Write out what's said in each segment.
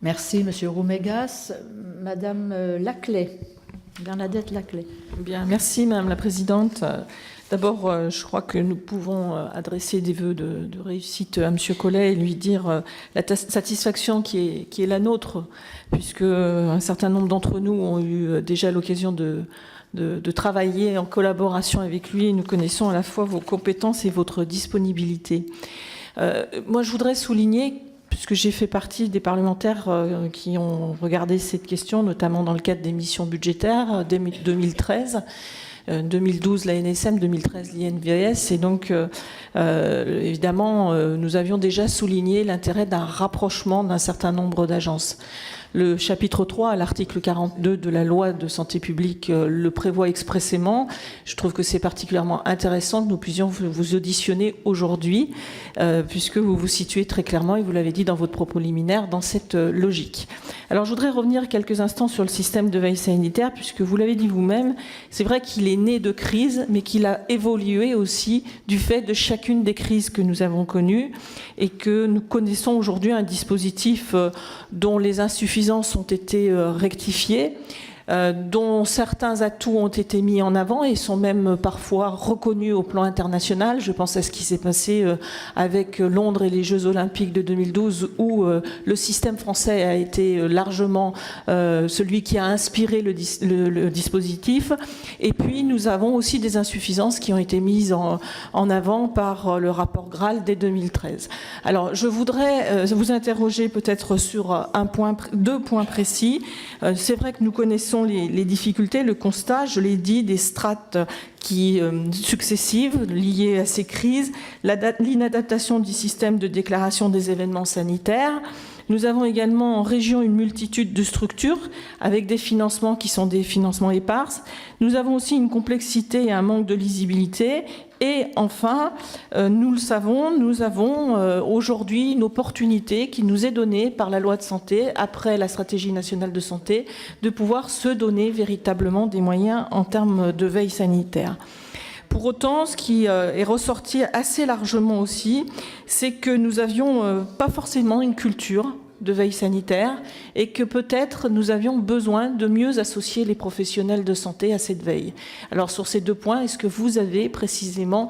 Merci, Monsieur Roumégas. Madame Laclais, Bernadette Laclais. Bien, merci Madame la Présidente. D'abord, je crois que nous pouvons adresser des vœux de réussite à Monsieur Collet et lui dire la satisfaction qui est la nôtre, puisque un certain nombre d'entre nous ont eu déjà l'occasion de travailler en collaboration avec lui. Nous connaissons à la fois vos compétences et votre disponibilité. Moi, je voudrais souligner, puisque j'ai fait partie des parlementaires qui ont regardé cette question, notamment dans le cadre des missions budgétaires dès 2013, 2012 la NSM, 2013 l'INVS, et donc évidemment nous avions déjà souligné l'intérêt d'un rapprochement d'un certain nombre d'agences. Le chapitre 3, à l'article 42 de la loi de santé publique, le prévoit expressément. Je trouve que c'est particulièrement intéressant que nous puissions vous auditionner aujourd'hui, puisque vous vous situez très clairement, et vous l'avez dit dans votre propos liminaire, dans cette logique. Alors je voudrais revenir quelques instants sur le système de veille sanitaire, puisque vous l'avez dit vous-même, c'est vrai qu'il est né de crise, mais qu'il a évolué aussi du fait de chacune des crises que nous avons connues, et que nous connaissons aujourd'hui un dispositif dont les insuffisances ont été rectifiées, dont certains atouts ont été mis en avant et sont même parfois reconnus au plan international. Je pense à ce qui s'est passé avec Londres et les Jeux Olympiques de 2012, où le système français a été largement celui qui a inspiré le dispositif. Et puis nous avons aussi des insuffisances qui ont été mises en avant par le rapport Graal dès 2013. Alors je voudrais vous interroger peut-être sur deux points précis. C'est vrai que nous connaissons les difficultés, le constat, je l'ai dit, des strates successives liées à ces crises, l'inadaptation du système de déclaration des événements sanitaires. Nous avons également en région une multitude de structures avec des financements qui sont des financements éparses. Nous avons aussi une complexité et un manque de lisibilité. Et enfin, nous le savons, nous avons aujourd'hui une opportunité qui nous est donnée par la loi de santé, après la stratégie nationale de santé, de pouvoir se donner véritablement des moyens en termes de veille sanitaire. Pour autant, ce qui est ressorti assez largement aussi, c'est que nous n'avions pas forcément une culture de veille sanitaire et que peut-être nous avions besoin de mieux associer les professionnels de santé à cette veille. Alors sur ces deux points, est-ce que vous avez précisément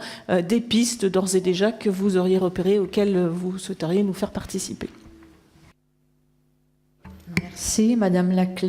des pistes d'ores et déjà que vous auriez repérées auxquelles vous souhaiteriez nous faire participer? Merci, Madame Laclais.